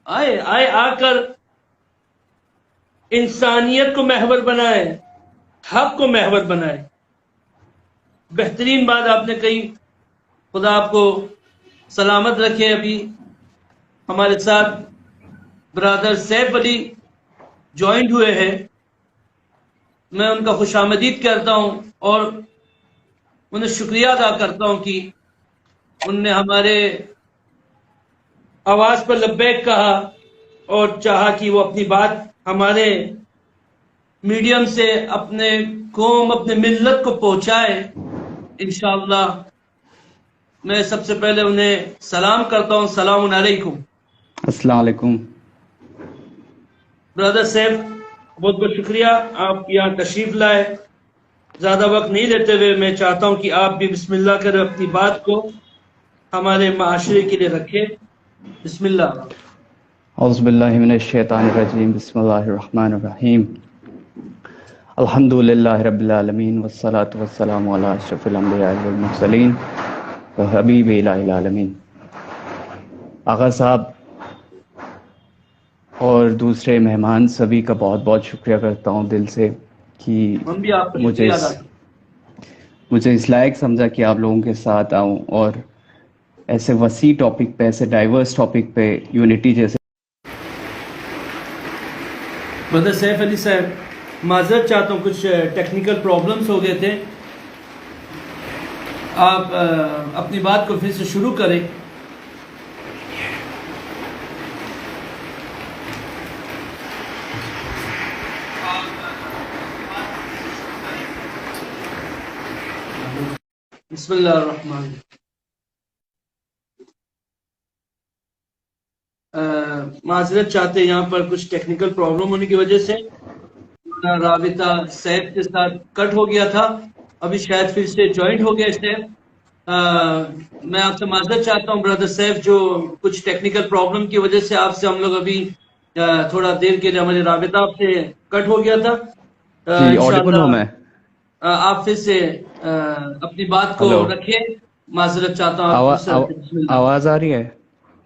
आए आए आकर इंसानियत को महवर बनाए, हक को महवर बनाए। बेहतरीन बात आपने कही, खुदा आपको सलामत रखे। अभी हमारे साथ ब्रदर सैफ अली ज्वाइंट हुए हैं, मैं उनका खुशामदीद करता हूं और उन्हें शुक्रिया अदा करता हूं कि उनने हमारे आवाज पर लब्बैक कहा और चाहा कि वो अपनी बात हमारे मीडियम से अपने कौम, अपने मिल्लत को पहुंचाए। इंशाअल्लाह मैं सबसे पहले उन्हें सलाम करता हूं। सलाम अलैकुम। अस्सलाम वालेकुम। ब्रदर सैफ, बहुत बहुत शुक्रिया आप यहाँ तशरीफ लाए। ज्यादा वक्त नहीं लेते हुए मैं चाहता हूं कि आप भी बिस्मिल्लाह कर अपनी बात को हमारे माशरे के लिए रखें। बिस्मिल्लाह। औज़ुबिल्लाहि मिनश्शैतानिर्रजीम, बिस्मिल्लाहिर्रहमानिर्रहीम। अल्हम्दुलिल्लाहि रब्बिल आलमीन वस्सलातु वस्सलामु अला अशरफिल अंबिया वल मुरसलीन व हबीबि इलाहिल आलमीन। आगा साहब और दूसरे मेहमान सभी का बहुत बहुत शुक्रिया करता हूँ दिल से कि हम भी आपका मुझे शुक्रिया अदा इस करते मुझे इस लायक समझा कि आप लोगों के साथ आऊँ और ऐसे वसी टॉपिक पे, ऐसे डाइवर्स टॉपिक पे, यूनिटी जैसे। ब्रदर सैफ अली साहब, माजरत चाहता हूँ, कुछ टेक्निकल प्रॉब्लम्स हो गए थे। आप अपनी बात को फिर से शुरू करें। बिस्मिल्लाहिर्रहमान। माजरत चाहते हैं, यहाँ पर कुछ टेक्निकल प्रॉब्लम होने की वजह से राबिता सैफ के साथ कट हो गया था। अभी शायद फिर से ज्वाइंट हो गया सैफ। मैं आपसे माजरत चाहता हूँ ब्रदर सैफ, जो कुछ टेक्निकल प्रॉब्लम की वजह से आपसे हम लोग अभी थोड़ा देर के लिए हमारी राबिता आपसे कट हो गया था। जी, ऑडिबल हूँ इंशाल्लाह मैं? आप फिर से अपनी बात को हेलो, रखें। माजरत चाहता हूँ आप बिस्मिल्लाह। आवाज़ आ रही है?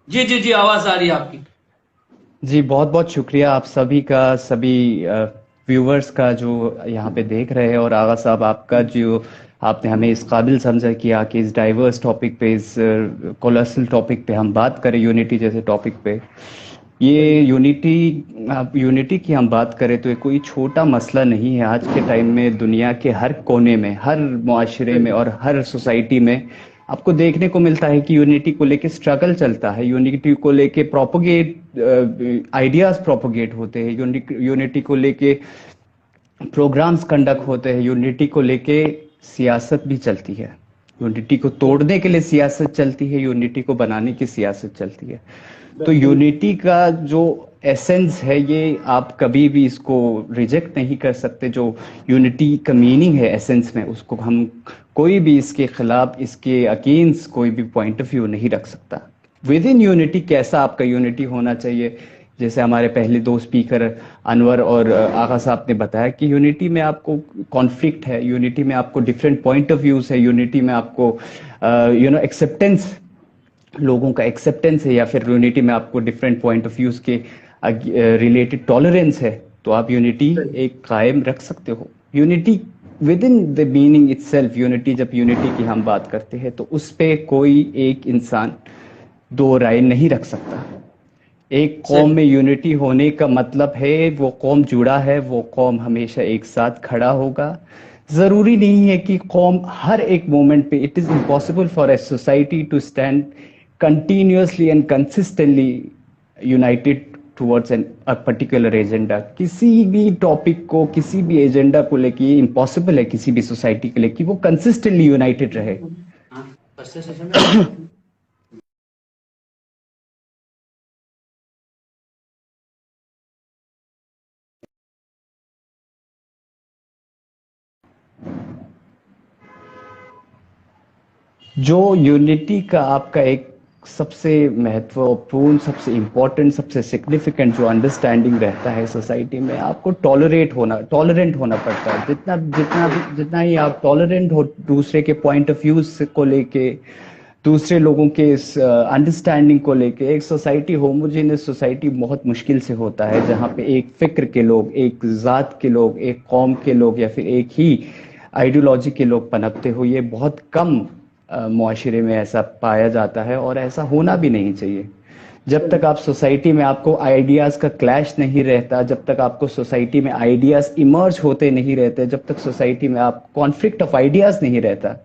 जी जी जी, आवाज आ रही है आपकी। जी, बहुत बहुत शुक्रिया आप सभी का, सभी व्यूवर्स का जो यहाँ पे देख रहे हैं, और आगा साहब आपका जो आपने हमें इस काबिल समझा कि आके इस डाइवर्स टॉपिक पे, इस कोलोसल टॉपिक पे हम बात करें, यूनिटी जैसे टॉपिक पे। ये यूनिटी, आप यूनिटी की हम बात करें तो ये कोई छोटा मसला नहीं है। आज के टाइम में दुनिया के हर कोने में, हर मुआशरे में और हर सोसाइटी में आपको देखने को मिलता है कि यूनिटी को लेके स्ट्रगल चलता है, यूनिटी को लेके प्रोपोगेट आइडियाज प्रोपोगेट होते हैं, यूनिटी को लेके प्रोग्राम्स कंडक्ट होते हैं, यूनिटी को लेके सियासत भी चलती है। यूनिटी को तोड़ने के लिए सियासत चलती है, यूनिटी को बनाने की सियासत चलती है। तो यूनिटी का जो एसेंस है, ये आप कभी भी इसको रिजेक्ट नहीं कर सकते। जो यूनिटी का मीनिंग है एसेंस में, उसको हम कोई भी इसके खिलाफ, इसके अगेंस्ट कोई भी पॉइंट ऑफ व्यू नहीं रख सकता। विद इन यूनिटी कैसा आपका यूनिटी होना चाहिए, जैसे हमारे पहले दो स्पीकर अनवर और आगा साहब ने बताया कि यूनिटी में आपको कॉन्फ्लिक्ट है, यूनिटी में आपको डिफरेंट पॉइंट ऑफ व्यूज है, यूनिटी में आपको एक्सेप्टेंस, लोगों का एक्सेप्टेंस है, या फिर यूनिटी में आपको डिफरेंट पॉइंट ऑफ व्यूज के रिलेटेड टॉलरेंस है, तो आप यूनिटी एक कायम रख सकते हो। Unity with in the meaning itself, unity, जब यूनिटी की हम बात करते हैं तो उस पे कोई एक इंसान दो राय नहीं रख सकता। एक कौम में यूनिटी होने का मतलब है वो कौम जुड़ा है, वो कौम हमेशा एक साथ खड़ा होगा। जरूरी नहीं है कि कौम हर एक मोमेंट पे, it is impossible for a society to stand continuously and consistently united towards an a particular agenda. किसी भी टॉपिक को, किसी भी एजेंडा को लेके इम्पॉसिबल है किसी भी सोसाइटी के लिए कि वो कंसिस्टेंटली यूनाइटेड रहे। जो यूनिटी का आपका एक सबसे महत्वपूर्ण, सबसे इम्पोर्टेंट, सबसे सिग्निफिकेंट जो अंडरस्टैंडिंग रहता है सोसाइटी में, आपको टॉलरेंट होना पड़ता है। जितना जितना जितना ही आप टॉलरेंट हो दूसरे के पॉइंट ऑफ व्यू को लेके, दूसरे लोगों के इस अंडरस्टैंडिंग को लेके। एक सोसाइटी, होमोजेनियस सोसाइटी बहुत मुश्किल से होता है, जहाँ पे एक फिक्र के लोग, एक जात के लोग, एक कौम के लोग या फिर एक ही आइडियोलॉजी के लोग पनपते हो। ये बहुत कम मुआशरे में ऐसा पाया जाता है, और ऐसा होना भी नहीं चाहिए। जब तक आप सोसाइटी में आपको आइडियाज का क्लैश नहीं रहता, जब तक आपको सोसाइटी में आइडियाज इमर्ज होते नहीं रहते, जब तक सोसाइटी में आप कॉन्फ्लिक्ट ऑफ आइडियाज नहीं रहता,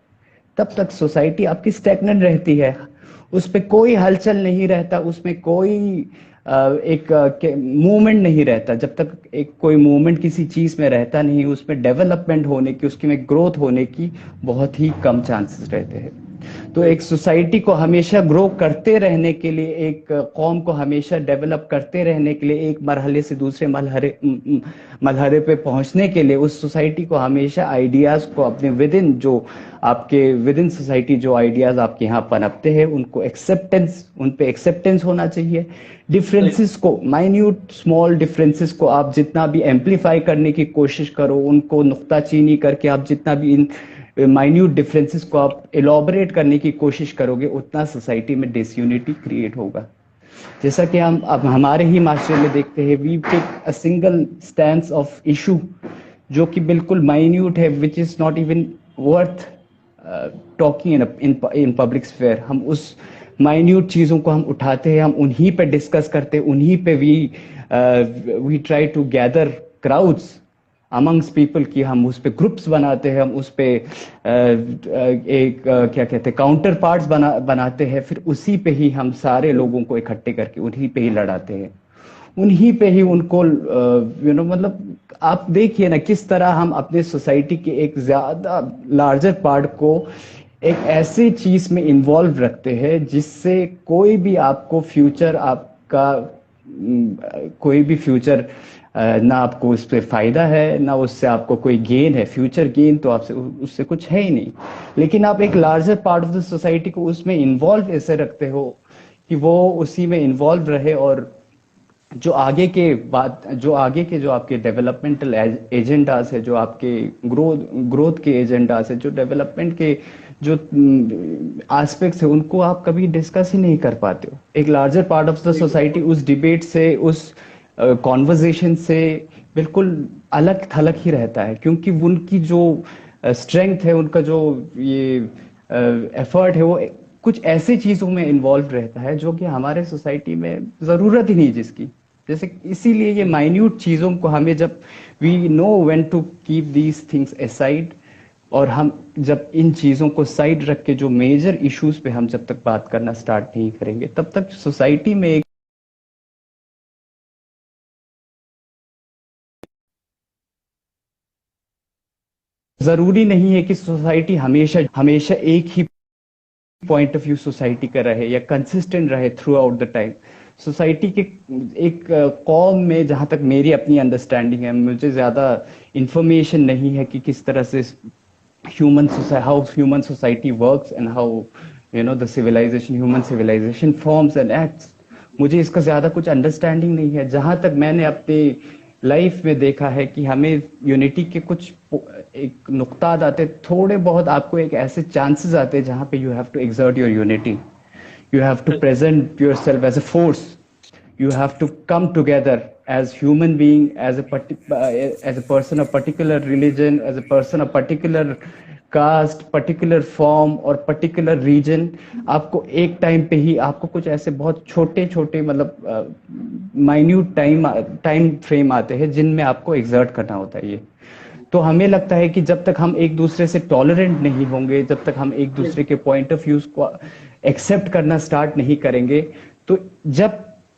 तब तक सोसाइटी आपकी स्टैग्नेंट रहती है। उस पे कोई हलचल नहीं रहता, उसमें कोई एक मूवमेंट नहीं रहता। जब तक एक कोई मूवमेंट किसी चीज में रहता नहीं, उसमें डेवलपमेंट होने की, उसकी में ग्रोथ होने की बहुत ही कम चांसेस रहते हैं। तो एक सोसाइटी को हमेशा ग्रो करते रहने के लिए, एक कौम को हमेशा डेवलप करते रहने के लिए, एक मरहले से दूसरे मरहले पे पहुंचने के लिए, उस सोसाइटी को हमेशा आइडियाज को अपने विद इन, जो आपके विद इन सोसाइटी जो आइडियाज आपके यहाँ पनपते हैं, उनको एक्सेप्टेंस, उन पे एक्सेप्टेंस होना चाहिए। डिफरेंसेस को, माइन्यूट स्मॉल डिफरेंसेस को आप जितना भी एम्पलीफाई करने की कोशिश करो, उनको नुक्ताचीनी करके आप जितना भी इन माइन्यूट डिफरेंसेस को आप एलॉबरेट करने की कोशिश करोगे, उतना सोसाइटी में डिसयूनिटी क्रिएट होगा। जैसा कि हम अब हमारे ही माशरे में देखते हैं, we take a single stance of issue जो कि बिल्कुल माइन्यूट है, which is not even worth talking in public sphere. हम उस माइन्यूट चीज़ों को हम उठाते हैं, हम उन्हीं पे डिस्कस करते हैं, उन्हीं पे we try to gather crowds amongst people की, हम उस पे ग्रुप्स बनाते हैं, हम उस पे क्या कहते हैं, काउंटर पार्ट्स बनाते हैं, फिर उसी पे ही हम सारे लोगों को इकट्ठे करके उन्हीं पे ही लड़ाते हैं, उन्हीं पे ही उनको मतलब आप देखिए ना किस तरह हम अपने सोसाइटी के एक ज्यादा लार्जर पार्ट को एक ऐसी चीज में इन्वॉल्व रखते हैं जिससे कोई भी आपको फ्यूचर, आपका कोई भी फ्यूचर ना आपको उस पर फायदा है, ना उससे आपको कोई गेन है। फ्यूचर गेन तो आपसे उससे कुछ है ही नहीं, लेकिन आप एक larger part of the society को उसमें इन्वॉल्व ऐसे रखते हो कि वो उसी में इन्वॉल्व रहे, और जो आगे के जो आपके डेवलपमेंटल एजेंडास है, जो आपके ग्रोथ के एजेंडास है, जो डेवलपमेंट के जो एस्पेक्ट्स है, उनको आप कभी डिस्कस ही नहीं कर पाते हो। एक larger part of the society उस डिबेट से, उस कॉन्वर्जेशन से बिल्कुल अलग थलग ही रहता है, क्योंकि उनकी जो स्ट्रेंथ है, उनका जो ये एफर्ट है, वो कुछ ऐसी चीजों में इन्वॉल्व रहता है जो कि हमारे सोसाइटी में जरूरत ही नहीं जिसकी। जैसे इसीलिए ये माइन्यूट चीजों को हमें, जब we know when to keep these things aside, और हम जब इन चीजों को साइड रख के जो मेजर इश्यूज पे हम जब तक बात करना स्टार्ट नहीं करेंगे, तब तक सोसाइटी में एक जरूरी नहीं है कि सोसाइटी हमेशा हमेशा एक ही पॉइंट ऑफ व्यू सोसाइटी का रहे या कंसिस्टेंट रहे through out the time. Society के एक कौम में, जहां तक मेरी अपनी अंडरस्टैंडिंग है, मुझे ज्यादा इंफॉर्मेशन नहीं है कि किस तरह से how human society works and how the civilization, human civilization forms and acts. मुझे इसका ज्यादा कुछ अंडरस्टैंडिंग नहीं है। जहां तक मैंने अपने लाइफ में देखा है कि हमें यूनिटी के कुछ एक नुक्ताद आते, थोड़े बहुत आपको एक ऐसे चांसेस आते हैं जहां पे you have to exert your unity, you have to present yourself as a force, you have to come together as human being, as a person of particular religion, as a person of particular caste, particular form और particular region। आपको एक time पे ही आपको कुछ ऐसे बहुत छोटे छोटे मतलब माइन्यूट टाइम फ्रेम आते हैं जिनमें आपको एग्जर्ट करना होता है। ये तो हमें लगता है कि जब तक हम एक दूसरे से टॉलरेंट नहीं होंगे, जब तक हम एक दूसरे के पॉइंट ऑफ व्यूज को एक्सेप्ट करना स्टार्ट नहीं करेंगे, तो जब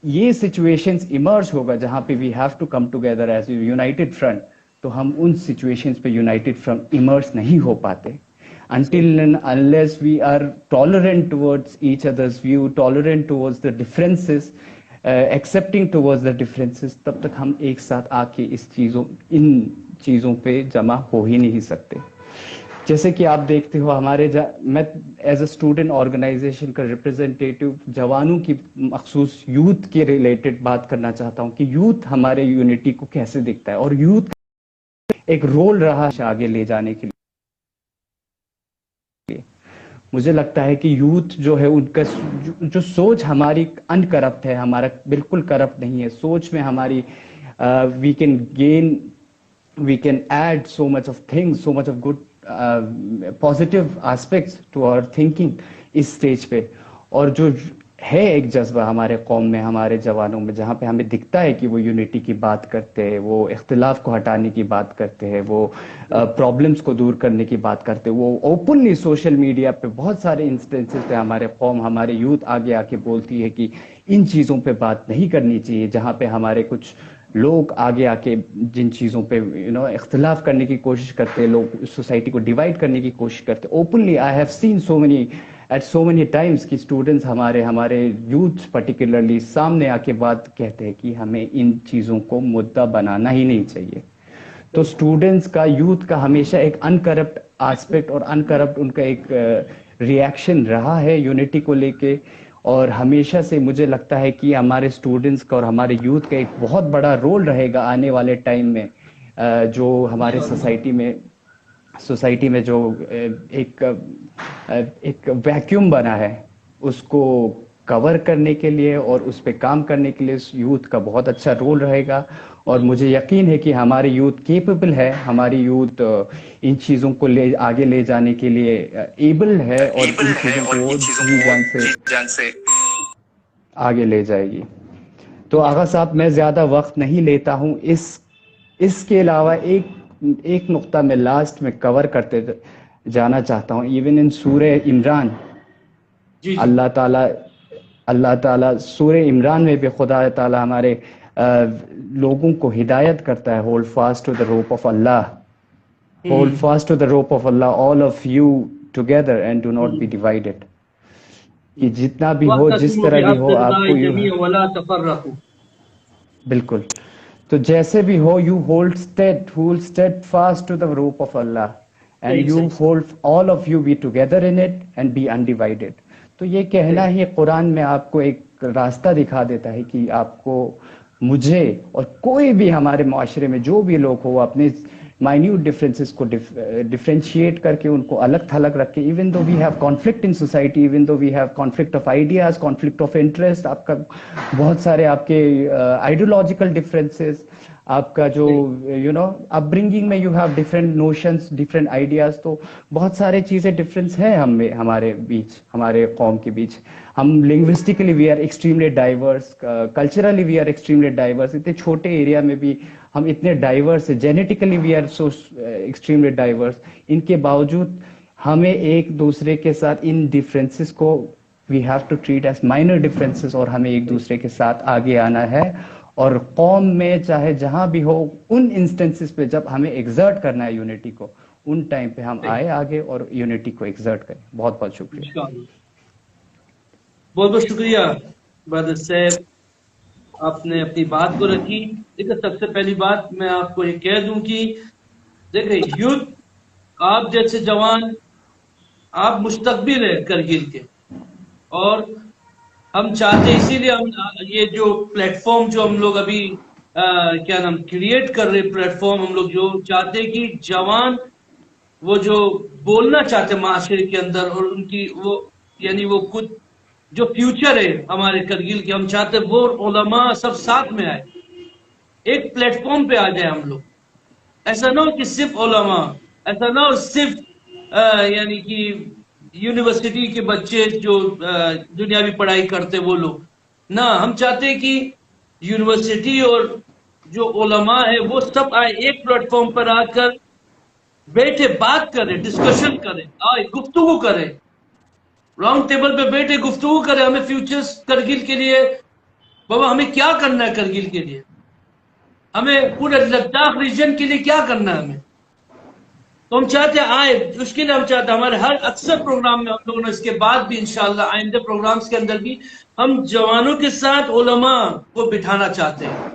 ये सिचुएशंस इमर्ज होगा जहां पे we have to come together as united front, तो हम उन सिचुएशंस पे यूनाइटेड फ्रंट इमर्ज नहीं हो पाते। until and unless we are tolerant towards each other's view, tolerant towards the differences, accepting towards the differences, तब तक हम एक साथ आके इन चीजों पे जमा हो ही नहीं सकते। जैसे कि आप देखते हो मैं एज अ स्टूडेंट ऑर्गेनाइजेशन का रिप्रेजेंटेटिव जवानों की मखसूस यूथ के रिलेटेड बात करना चाहता हूं कि यूथ हमारे यूनिटी को कैसे दिखता है, और यूथ एक रोल रहा है आगे ले जाने के लिए। मुझे लगता है कि यूथ जो है उनका जो सोच हमारी अनकरप्ट है, हमारा बिल्कुल करप्ट नहीं है सोच में हमारी। We can gain, we can add so much of things, so much of good positive aspects to our thinking इस स्टेज पे। और जो है एक जज्बा हमारे कौम में, हमारे जवानों में, जहाँ पे हमें दिखता है कि वो यूनिटी की बात करते हैं, वो इख्तिलाफ को हटाने की बात करते हैं, वो प्रॉब्लम्स को दूर करने की बात करते हैं, वो ओपनली सोशल मीडिया पे बहुत सारे इंस्टेंसेस पे हमारे कौम, हमारे यूथ आगे आके बोलती है कि इन चीज़ों पे बात नहीं करनी चाहिए। जहाँ पे हमारे कुछ लोग आगे आके जिन चीज़ों पे इख्तिलाफ करने की कोशिश करते हैं, लोग सोसाइटी को डिवाइड करने की कोशिश करते हैं openly. I have seen so many times कि स्टूडेंट्स हमारे यूथ पर्टिकुलरली सामने आके बात कहते हैं कि हमें इन चीज़ों को मुद्दा बनाना ही नहीं चाहिए। तो स्टूडेंट्स का, यूथ का हमेशा एक अनकरप्ट एस्पेक्ट और अनकरप्ट उनका एक रिएक्शन रहा है यूनिटी को लेके। और हमेशा से मुझे लगता है कि हमारे स्टूडेंट्स का और हमारे यूथ का एक बहुत बड़ा रोल रहेगा आने वाले टाइम में, जो हमारे सोसाइटी में जो एक वैक्यूम बना है उसको कवर करने के लिए और उस पे काम करने के लिए यूथ का बहुत अच्छा रोल रहेगा। और मुझे यकीन है कि हमारी यूथ केपेबल है, हमारी यूथ इन चीज़ों को आगे ले जाने के लिए एबल है और इन चीज़ों को जी जान से आगे ले जाएगी। तो आगा साहब, मैं ज़्यादा वक्त नहीं लेता हूँ। इसके अलावा एक नुक्ता मैं लास्ट में कवर करते जाना चाहता हूँ। इवन इन सूरह इमरान, अल्लाह ताला सूरह इमरान में भी खुदा ताला हमारे लोगों को हिदायत करता है, hold fast to the rope of Allah, hold fast to the rope of Allah, all of you together and do not be divided. कि जितना भी हो, जिस तरह भी हो, आपको बिल्कुल, तो जैसे भी हो, you hold steadfast to the rope of Allah and you hold all of you be together in it and be undivided. तो ये कहना ही कुरान में आपको एक रास्ता दिखा देता है कि आपको, मुझे और कोई भी हमारे माशरे में जो भी लोग हो, अपने माइन्यूट डिफरेंसेस को डिफरेंशिएट करके उनको अलग थलग रख के, even though we have conflict in society, even though we have conflict of ideas, conflict of interest, आपका बहुत सारे आपके आइडियोलॉजिकल डिफरेंसेस, आपका जो अपब्रिंगिंग में you have different notions, different ideas, तो बहुत सारे चीज़ें डिफरेंस है हमारे बीच, हमारे कौम के बीच। हम linguistically we are extremely diverse, culturally we are extremely diverse. इतने छोटे एरिया में भी हम इतने डाइवर्स है, genetically we are so extremely diverse. इनके बावजूद हमें एक दूसरे के साथ इन डिफरेंसेस को we have to treat as minor differences, और हमें एक दूसरे के साथ आगे आना है। और कौम में चाहे जहां भी हो, उन इंस्टेंसेस पे जब हमें एग्जर्ट करना है यूनिटी को, उन टाइम पे हम आए आगे और यूनिटी को एग्जर्ट करें। बहुत बहुत शुक्रिया। बहुत बहुत शुक्रिया ब्रदर साहब, आपने अपनी बात को रखी। देखिए, सबसे पहली बात मैं आपको ये कह दूं कि देखिए, यूथ, आप जैसे जवान, आप मुस्तकबिल है करगिल के, और हम चाहते, इसीलिए हम ये जो प्लेटफॉर्म जो हम लोग अभी क्या नाम क्रिएट कर रहे प्लेटफॉर्म, हम लोग जो चाहते हैं कि जवान वो जो बोलना चाहते माशरे के अंदर, और उनकी वो यानी वो कुछ जो फ्यूचर है हमारे करगिल के, हम चाहते वो उलमा सब साथ में आए, एक प्लेटफॉर्म पे आ जाए हम लोग। ऐसा ना हो कि सिर्फ उलमा, ऐसा ना हो सिर्फ यानी कि यूनिवर्सिटी के बच्चे जो दुनियावी पढ़ाई करते वो लोग ना, हम चाहते हैं कि यूनिवर्सिटी और जो उलमा है वो सब आए, एक प्लेटफॉर्म पर आकर बैठे, बात करें, डिस्कशन करें, आए गुफ्तगू करें, राउंड टेबल पे बैठे गुफ्तगू करें। हमें फ्यूचर्स करगिल के लिए, बाबा हमें क्या करना है करगिल के लिए, हमें पूरे लद्दाख रीजन के लिए क्या करना है हमें, तो हम चाहते हैं आए। उसके लिए हम चाहते हैं हमारे हर अक्सर प्रोग्राम में हम लोगों ने, इसके बाद भी इंशाल्लाह आइंदे प्रोग्राम्स के अंदर भी हम जवानों के साथ उलमा को बिठाना चाहते हैं।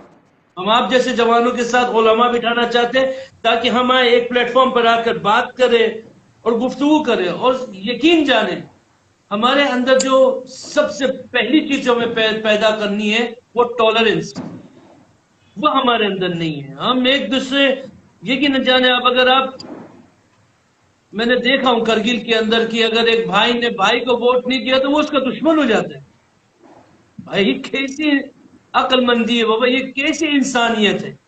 हम आप जैसे जवानों के साथ उलमा बिठाना चाहते हैं, ताकि हम आए, एक प्लेटफॉर्म पर आकर बात करें और गुफ्तगू करें। और यकीन जाने, हमारे अंदर जो सबसे पहली चीज हमें पैदा करनी है वो टॉलरेंस, वो हमारे अंदर नहीं है। हम एक दूसरे, यकीन जाने, आप अगर आप मैंने देखा हूं करगिल के अंदर कि अगर एक भाई ने भाई को वोट नहीं दिया तो वो उसका दुश्मन हो जाता है। भाई कैसी अक्लमंदी है बाबा, ये कैसी इंसानियत है।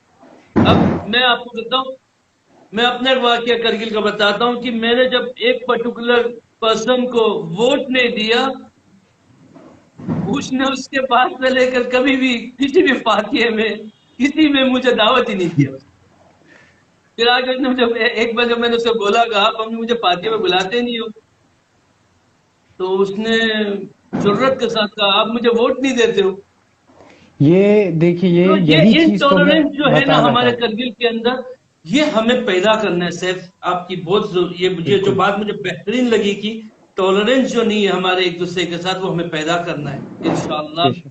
अब मैं आपको बताऊं, मैं अपना एक वाकया करगिल का बताता हूं कि मैंने जब एक पर्टिकुलर पर्सन को वोट नहीं दिया, उसने उसके बाद से लेकर कभी भी किसी भी फातिये में किसी में मुझे दावत ही नहीं दिया। फिर आज उसने जब एक बार जब मैंने उससे बोला कि आप हम मुझे फातिये में बुलाते नहीं हो, तो उसने जुर्रत के साथ कहा आप मुझे वोट नहीं देते हो। ये देखिए, तो ये यही चीज तो मैं इनटॉलरेंस जो है ना बताना हमारे चाहता हूँ। करगिल के अंदर, ये हमें पैदा करना है सैफ। आपकी बहुत ये मुझे जो बिल्कुल। बात मुझे बेहतरीन लगी कि टॉलरेंस जो नहीं है हमारे एक दूसरे के साथ, वो हमें पैदा करना है इंशाअल्लाह। बेशक।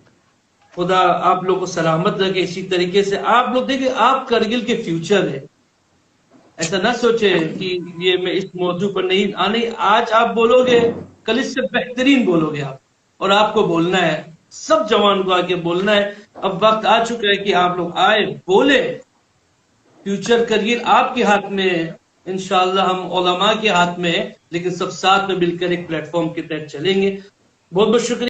खुदा आप लोग को सलामत रखे। इसी तरीके से आप लोग देखिए, आप करगिल के फ्यूचर है। ऐसा ना सोचे कि ये मैं इस मौजू पर नहीं आने, आज आप बोलोगे कल इससे बेहतरीन बोलोगे आप, और आपको बोलना है, सब जवान को आके बोलना है। अब वक्त आ चुका है कि आप लोग आए बोले। फ्यूचर करियर आपके हाथ में है, इंशाअल्लाह हम उलमा के हाथ में है, लेकिन सब साथ में मिलकर एक प्लेटफॉर्म के तहत चलेंगे। बहुत बहुत शुक्रिया।